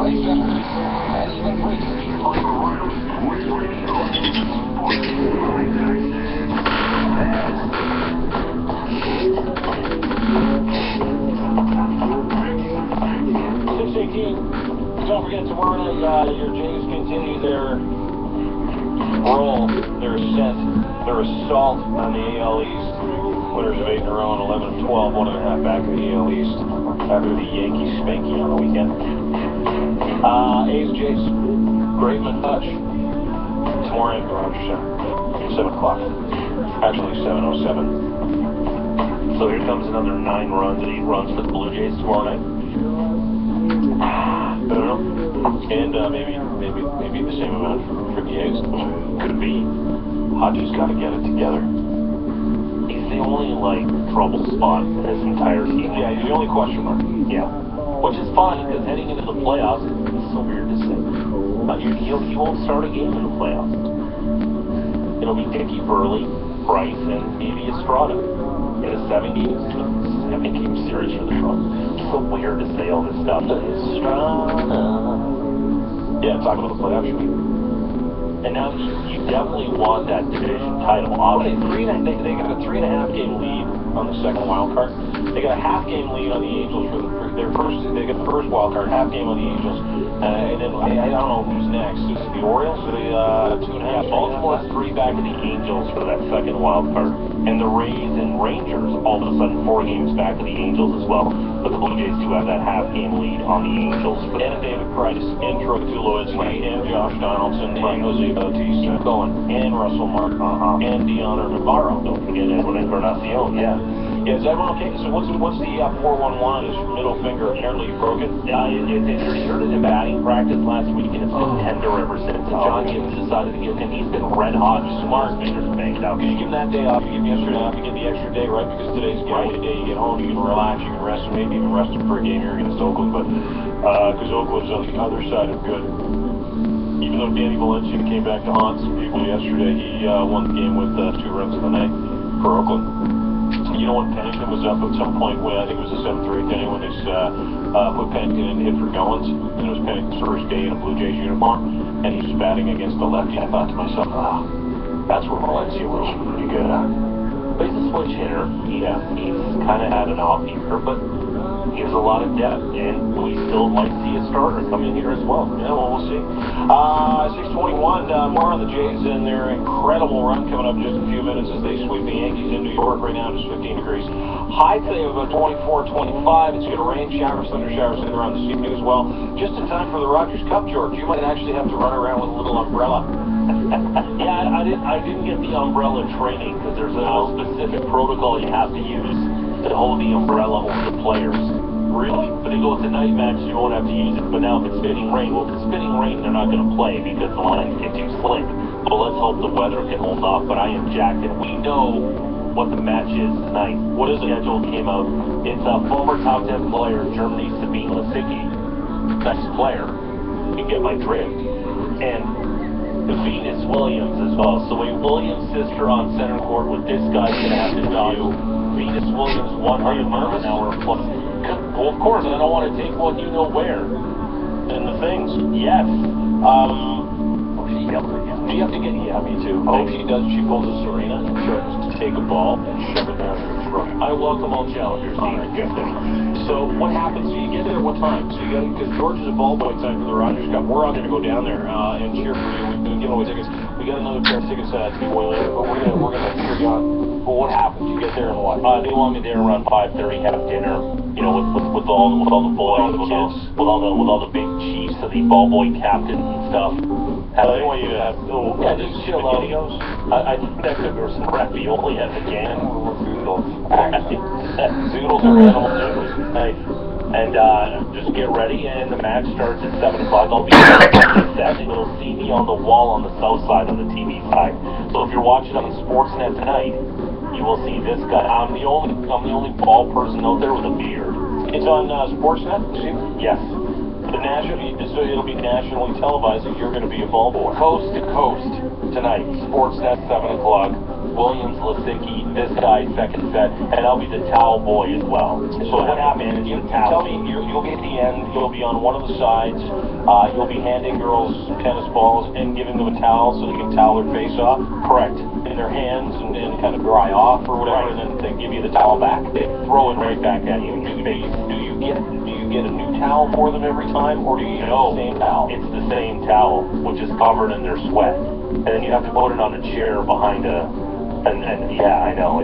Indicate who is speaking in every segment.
Speaker 1: and even don't forget tomorrow night, your Jays continue their roll, their ascent, their assault on the AL East. Winners of 8 in a row and 11 of 12, 1.5 back in the AL East after the Yankees spanky on the weekend. A's, Jays, Graveman touch. Tomorrow night, Rogers Center, 7 o'clock. Actually, 7:07. So here comes another 9 runs and 8 runs for the Blue Jays tomorrow night. I don't know. And maybe the same amount for the A's. Could be. Hodges got to get it together. He's the only, trouble spot in this entire team. Yeah, he's the only question mark. Yeah. Which is fine, because heading into the playoffs, it's so weird to say. He won't start a game in the playoffs. It'll be Dickey, Burley, Price, and maybe Estrada. In a 7-game series for the Trump. It's so weird to say all this stuff. Yeah, talk about the playoffs. And now you definitely want that division title. They got a 3.5 game lead on the second wild card. They got a half game lead on the Angels for their first. They got the first wild card, half game on the Angels, and then I don't know who's next. Is it the Orioles? Or the 2.5. Baltimore has 3 back of the Angels for that second wild card, and the Rays and Rangers all of a sudden 4 games back of the Angels as well. But the Blue Jays do have that half game lead on the Angels. And David Price, and Troy Tulowitzki, and Josh Donaldson, and Jose Bautista, and Russell Martin, and Deoner Navarro. Don't forget Edwin Encarnacion. Yeah. Yeah, is everyone okay? So what's the 4-1-1? His middle finger apparently broken. He hurt it in batting practice last week, and it's been tender ever since. And John Gibbs decided to give him. He's been red hot. Smart fingers banged out. Because you give him that day off. You give him yesterday off. You get the extra day, right? Because today's game day. You get home, you can relax, you can rest, maybe even rest him for a game here against Oakland. But because Oakland's on the other side of good. Even though Danny Valencia came back to haunt some people yesterday, he won the game with 2 runs in the night for Oakland. You know when Pennington was up at some point when I think it was the 7th or 8th inning when they put Pennington in hit for Goins, and it was Pennington's first day in a Blue Jays uniform, and he was batting against the lefty. I thought to myself, that's where Valencia was pretty good. But he's a switch hitter. Yeah, he's kind of had an off year, but he has a lot of depth, and we still might see a starter come in here as well. Yeah, well, we'll see. 6:21, more on the Jays and their incredible run coming up in just a few minutes as they sweep the Yankees in New York. Right now, just 15 degrees. High today of about 24, 25. It's going to rain, showers, thunder showers in around this evening as well. Just in time for the Rogers Cup, George. You might actually have to run around with a little umbrella. Yeah, I didn't get the umbrella training because there's a specific protocol you have to use to hold the umbrella over the players. Really? But they go with the night match, you won't have to use it. But now if it's spitting rain, well, if it's spitting rain, they're not going to play because the lines get too slick. But let's hope the weather can hold off. But I am jacked, and we know what the match is tonight. What is the schedule came out? It's a former top 10 player, Germany, Sabine Lisicki. Best player. You get my drift. And Venus Williams as well. So a Williams sister on center court with this guy's going to have to do. Venus Williams, 100 miles an hour plus. Well, of course, and I don't want to take one you know where. And the things, yes. She yelled at you. You have to get, yeah, me too. She does, she pulls a Serena and tries to take a ball and shove it down her throat. I welcome all challengers. So what happens? So you get there at what time? So you got to, because George is a ball boy time for the Rogers Cup. We're all going to go down there and cheer for you. We've been giving away tickets. We got another pair of tickets to give away later, but we're gonna cheer you on. But what happens? You get there and what? They want me there around 5:30, have dinner. You know, with all the boys, with all the big chiefs of the ball boy captains and stuff. They want you to have just chill out. I think that could be some ravioli at the can. Zoodles are animal noodles. Nice. And just get ready, and the match starts at 7 o'clock. I'll be set, and you'll see me on the wall on the south side, on the TV side. So if you're watching on Sportsnet tonight, you will see this guy. I'm the only ball person out there with a beard. It's on Sportsnet? Yes. So it'll be nationally televised, and you're going to be a ball boy. Coast to coast tonight. Sportsnet, 7 o'clock. Williams, Lisicki, this guy, second set, and I'll be the towel boy as well. So what happens, you tell me, you'll be at the end, you'll be on one of the sides, you'll be handing girls tennis balls and giving them a towel so they can towel their face off. Correct. In their hands and kind of dry off or whatever, and then they give you the towel back. They throw it right back at you. Do you get a new towel for them every time, or do you use the same towel? It's the same towel, which is covered in their sweat. And then you have to put it on a chair behind a... And yeah, I know,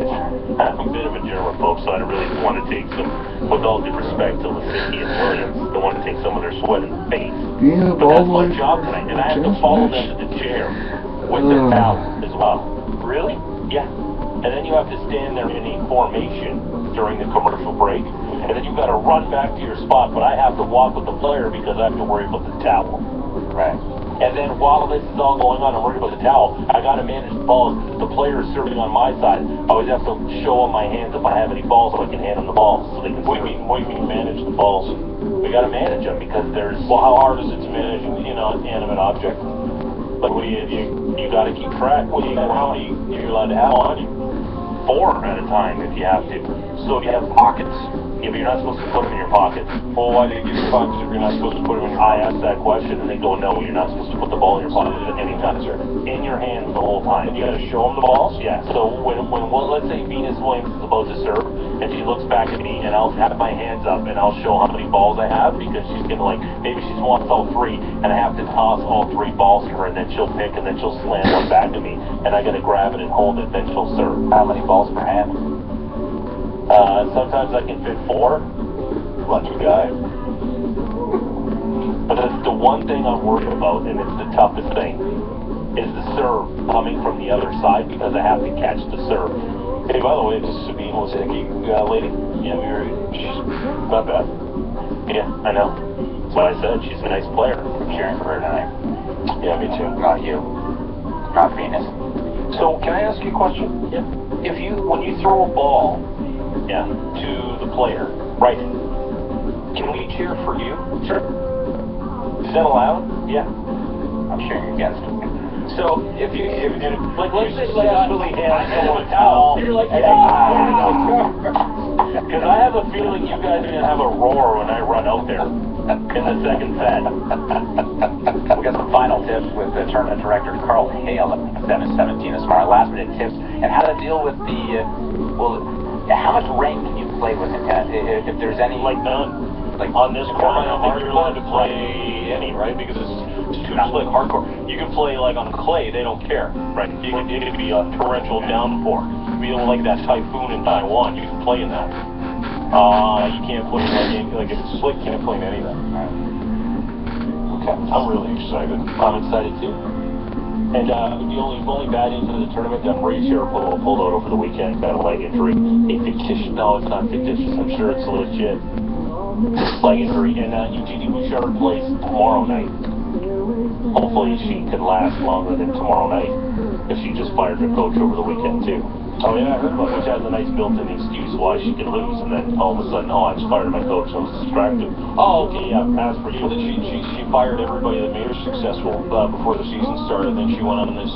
Speaker 1: I'm a bit of a germaphobe, so I really want to take some, with all due respect to Lisicki and Williams, I want to take some of their sweat and face. But that's my job tonight, and I have to follow them to the chair with their towel as well. Really? Yeah. And then you have to stand there in a formation during the commercial break, and then you've got to run back to your spot, but I have to walk with the player because I have to worry about the towel. Right. And then while this is all going on, I'm worried about the towel. I got to manage the balls. The player is serving on my side. I always have to show on my hands if I have any balls so I can hand them the balls so they can serve. What do you mean manage the balls? We got to manage them because there's... Well, how hard is it to manage an inanimate object? Like, what do you got to keep track. How many are you allowed to have on you? 4 at a time if you have to. So if you have pockets, yeah, but you're not supposed to put them in your pockets. Well, why do you give you pockets if you're not supposed to put them in your pockets? I asked that question and they go, no, you're not supposed to put the ball in your pocket at any time, sir. In your hands the whole time. You got to show them the balls? Yeah. So when let's say Venus Williams is about to serve and she looks back at me and I'll have my hands up and I'll show how many balls I have because she's going to maybe she wants all 3 and I have to toss all 3 balls to her and then she'll pick and then she'll slam one back to me and I got to grab it and hold it, then she'll serve. How many balls per hand? Sometimes I can fit 4. Lucky guy. But that's the one thing I'm worried about, and it's the toughest thing, is the serve coming from the other side because I have to catch the serve. Hey, by the way, this is Sabine Lisicki, lady. Yeah, she's not bad. Yeah, I know. That's what I said. She's a nice player. I'm cheering for her tonight. Yeah, me too. Not you. Not Venus. So, can I ask you a question? Yeah. When you throw a ball, to the player, right? Can we cheer for you? Sure. Is that allowed? Yeah. I'm cheering against it. So if let's say successfully hand someone a towel, you're like, because I have a feeling you guys are gonna have a roar when I run out there in the second set. We got some final tips with the tournament director Carl Hale at 7:17 this morning. Last minute tips and how to deal with the how much rank can you play with it? If there's any... Like none. Like on this court, I don't think you're allowed to play any, right? Because it's too slick, hardcore. You can play like on clay, they don't care. Right. It could be a torrential downpour. It could be like that typhoon in Taiwan, you can play in that. You can't play like if it's slick, you can't play in anything. Okay. I'm really excited. I'm excited too. And the only bad news of the tournament, Maurice here pulled out over the weekend, got a leg injury. A fictitious, no, it's not fictitious, I'm sure it's legit. Leg injury, and UTC Bouchard plays tomorrow night. Hopefully she can last longer than tomorrow night, if she just fired her coach over the weekend too. Oh yeah, I heard about it, which has a nice built-in excuse why she can lose, and then all of a sudden, I just fired my coach, I was distracted. Oh, okay, yeah, as for you. She fired everybody that made her successful before the season started, and then she went on this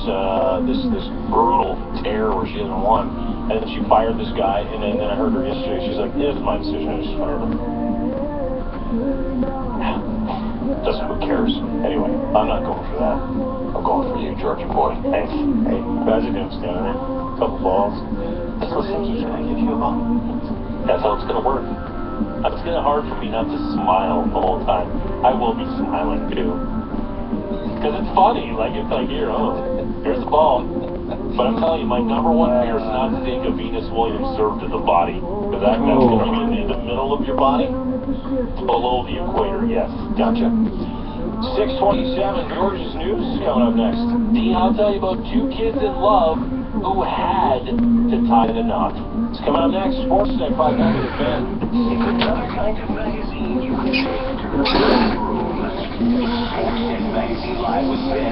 Speaker 1: brutal tear where she hasn't won, and then she fired this guy, and then I heard her yesterday, she's like, this is my decision, I just fired him. Who cares? Anyway, I'm not going for that. I'm going for you, Georgia boy. Thanks. Hey, imagine him standing there, a couple balls. That's what Cindy's going to give you a ball. That's how it's going to work. It's kind of hard for me not to smile the whole time. I will be smiling too. Because it's funny, it's like here, here's the ball. But I'm telling you, my number one fear is not to take a Venus Williams serve to the body. Because that's going to be in the middle of your body. Below the equator, yes. Gotcha. 6:27, George's News is coming up next. Dean, I'll tell you about 2 kids in love who had to tie the knot. It's coming up next. Sports Tech 590 The Fan. It's another kind of magazine you can change to the room. Sports Tech Magazine Live with Ben.